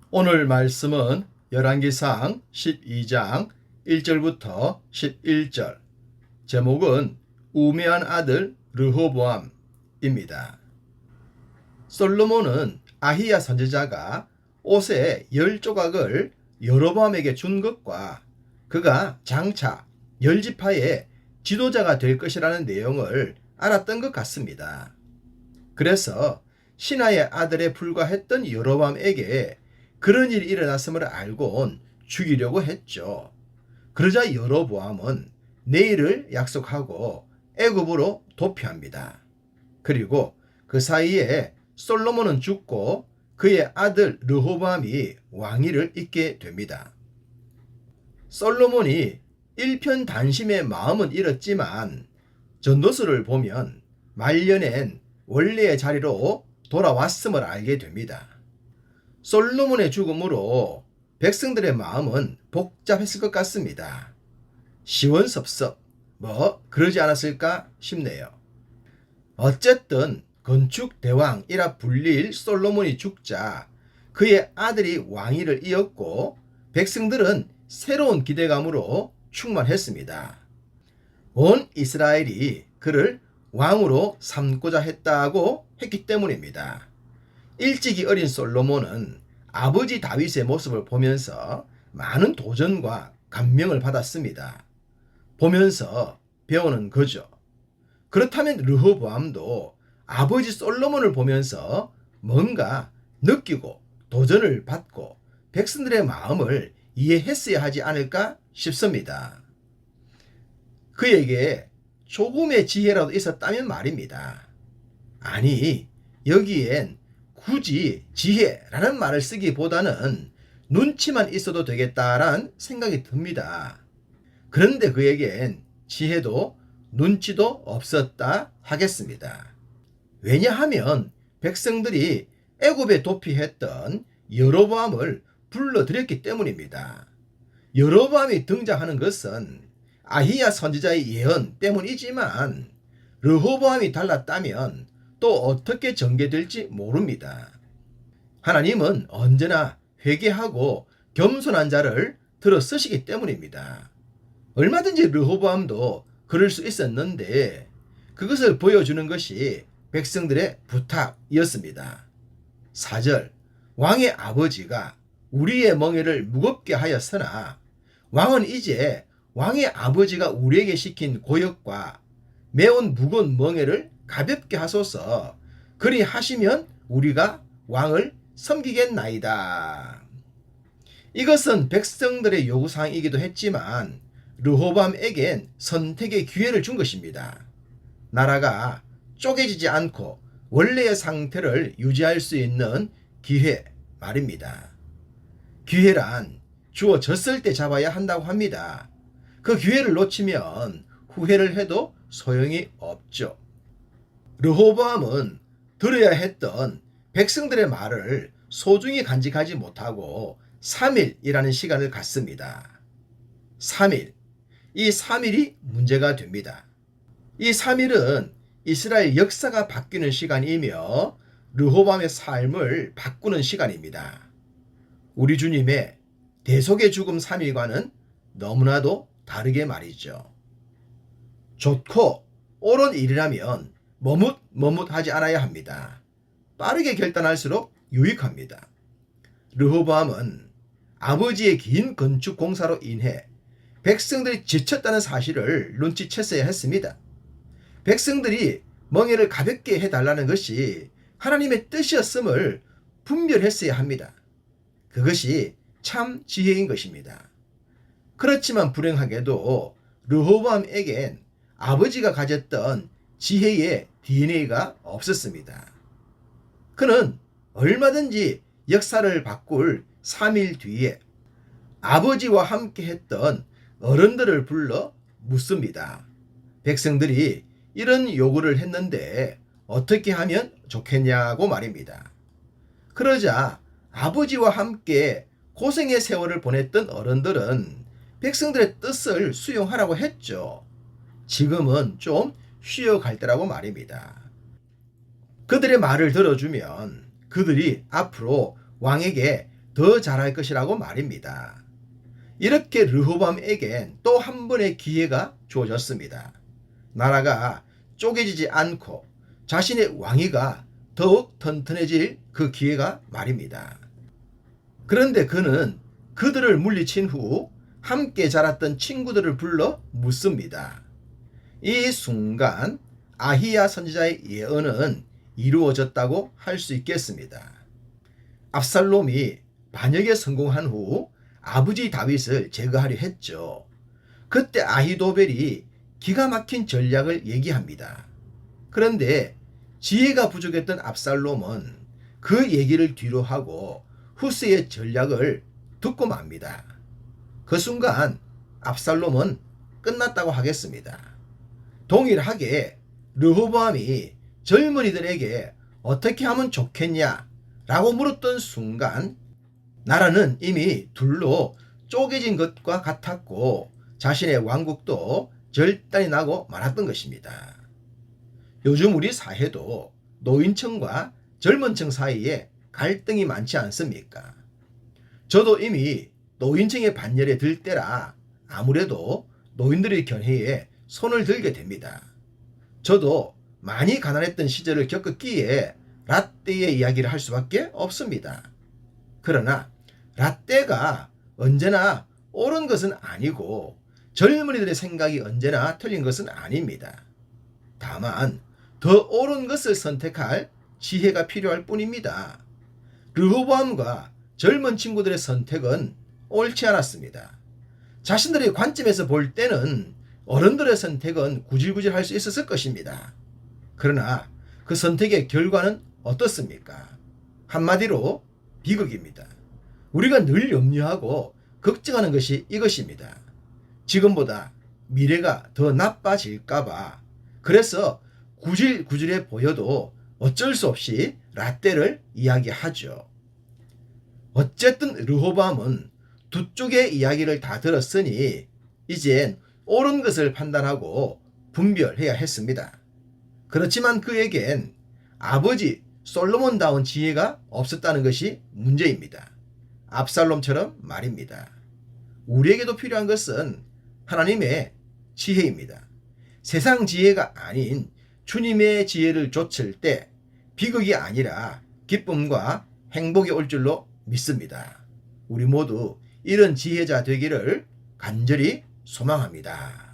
오늘 말씀은 열왕기상 12장 1절부터 11절, 제목은 우매한 아들 르호보암입니다. 솔로몬은 아히야 선지자가 옷의 10조각을 여로보암에게 준 것과 그가 장차 10지파의 지도자가 될 것이라는 내용을 알았던 것 같습니다. 그래서 신하의 아들에 불과했던 여로보암에게 그런 일이 일어났음을 알고는 죽이려고 했죠. 그러자 여로보암은 내일을 약속하고 애굽으로 도피합니다. 그리고 그 사이에 솔로몬은 죽고 그의 아들 르호보암이 왕위를 잇게 됩니다. 솔로몬이 일편단심의 마음은 잃었지만 전도서를 보면 말년엔 원래의 자리로 돌아왔음을 알게 됩니다. 솔로몬의 죽음으로 백성들의 마음은 복잡했을 것 같습니다. 시원섭섭 그러지 않았을까 싶네요. 어쨌든 건축대왕이라 불릴 솔로몬이 죽자 그의 아들이 왕위를 이었고 백성들은 새로운 기대감으로 충만했습니다. 온 이스라엘이 그를 왕으로 삼고자 했다고 했기 때문입니다. 일찍이 어린 솔로몬은 아버지 다윗의 모습을 보면서 많은 도전과 감명을 받았습니다. 보면서 배우는 거죠. 그렇다면 르호보암도 아버지 솔로몬을 보면서 뭔가 느끼고 도전을 받고 백성들의 마음을 이해했어야 하지 않을까 싶습니다. 그에게 조금의 지혜라도 있었다면 말입니다. 아니, 여기엔 굳이 지혜라는 말을 쓰기보다는 눈치만 있어도 되겠다라는 생각이 듭니다. 그런데 그에겐 지혜도 눈치도 없었다 하겠습니다. 왜냐하면 백성들이 애굽에 도피했던 여로보암을 불러들였기 때문입니다. 여로보암이 등장하는 것은 아히야 선지자의 예언 때문이지만 르호보암이 달랐다면 또 어떻게 전개될지 모릅니다. 하나님은 언제나 회개하고 겸손한 자를 들어 쓰시기 때문입니다. 얼마든지 르호보암도 그럴 수 있었는데 그것을 보여주는 것이 백성들의 부탁이었습니다. 4절, 왕의 아버지가 우리의 멍에를 무겁게 하였으나 왕은 이제 왕의 아버지가 우리에게 시킨 고역과 매운 무거운 멍에를 가볍게 하소서. 그리 하시면 우리가 왕을 섬기겠나이다. 이것은 백성들의 요구사항이기도 했지만 르호보암에겐 선택의 기회를 준 것입니다. 나라가 쪼개지지 않고 원래의 상태를 유지할 수 있는 기회 말입니다. 기회란 주어졌을 때 잡아야 한다고 합니다. 그 기회를 놓치면 후회를 해도 소용이 없죠. 르호보암은 들어야 했던 백성들의 말을 소중히 간직하지 못하고 3일이라는 시간을 갖습니다. 3일. 이 3일이 문제가 됩니다. 이 3일은 이스라엘 역사가 바뀌는 시간이며 르호보암의 삶을 바꾸는 시간입니다. 우리 주님의 대속의 죽음 3일과는 너무나도 다르게 말이죠. 좋고 옳은 일이라면 머뭇하지 않아야 합니다. 빠르게 결단할수록 유익합니다. 르호보암은 아버지의 긴 건축 공사로 인해 백성들이 지쳤다는 사실을 눈치챘어야 했습니다. 백성들이 멍에를 가볍게 해달라는 것이 하나님의 뜻이었음을 분별했어야 합니다. 그것이 참 지혜인 것입니다. 그렇지만 불행하게도 르호보암에겐 아버지가 가졌던 지혜의 DNA가 없었습니다. 그는 얼마든지 역사를 바꿀 3일 뒤에 아버지와 함께 했던 어른들을 불러 묻습니다. 백성들이 이런 요구를 했는데 어떻게 하면 좋겠냐고 말입니다. 그러자 아버지와 함께 고생의 세월을 보냈던 어른들은 백성들의 뜻을 수용하라고 했죠. 지금은 좀 쉬어갈 때라고 말입니다. 그들의 말을 들어주면 그들이 앞으로 왕에게 더 잘할 것이라고 말입니다. 이렇게 르호보암에겐 또 한 번의 기회가 주어졌습니다. 나라가 쪼개지지 않고 자신의 왕위가 더욱 튼튼해질 그 기회가 말입니다. 그런데 그는 그들을 물리친 후 함께 자랐던 친구들을 불러 묻습니다. 이 순간 아히야 선지자의 예언은 이루어졌다고 할 수 있겠습니다. 압살롬이 반역에 성공한 후 아버지 다윗을 제거하려 했죠. 그때 아히도벨이 기가 막힌 전략을 얘기합니다. 그런데 지혜가 부족했던 압살롬은 그 얘기를 뒤로 하고 후스의 전략을 듣고 맙니다. 그 순간 압살롬은 끝났다고 하겠습니다. 동일하게 르호보암이 젊은이들에게 어떻게 하면 좋겠냐 라고 물었던 순간 나라는 이미 둘로 쪼개진 것과 같았고 자신의 왕국도 절단이 나고 말았던 것입니다. 요즘 우리 사회도 노인층과 젊은층 사이에 갈등이 많지 않습니까? 저도 이미 노인층의 반열에 들 때라 아무래도 노인들의 견해에 손을 들게 됩니다. 저도 많이 가난했던 시절을 겪었기에 라떼의 이야기를 할 수밖에 없습니다. 그러나 라떼가 언제나 옳은 것은 아니고 젊은이들의 생각이 언제나 틀린 것은 아닙니다. 다만 더 옳은 것을 선택할 지혜가 필요할 뿐입니다. 르호보암과 젊은 친구들의 선택은 옳지 않았습니다. 자신들의 관점에서 볼 때는 어른들의 선택은 구질구질 할 수 있었을 것입니다. 그러나 그 선택의 결과는 어떻습니까? 한마디로 비극입니다. 우리가 늘 염려하고 걱정하는 것이 이것입니다. 지금보다 미래가 더 나빠질까봐 그래서 구질구질해 보여도 어쩔 수 없이 라떼를 이야기하죠. 어쨌든 르호보암은 두 쪽의 이야기를 다 들었으니 이젠 옳은 것을 판단하고 분별해야 했습니다. 그렇지만 그에겐 아버지 솔로몬다운 지혜가 없었다는 것이 문제입니다. 압살롬처럼 말입니다. 우리에게도 필요한 것은 하나님의 지혜입니다. 세상 지혜가 아닌 주님의 지혜를 좇을 때 비극이 아니라 기쁨과 행복이 올 줄로 믿습니다. 우리 모두 이런 지혜자 되기를 간절히 소망합니다.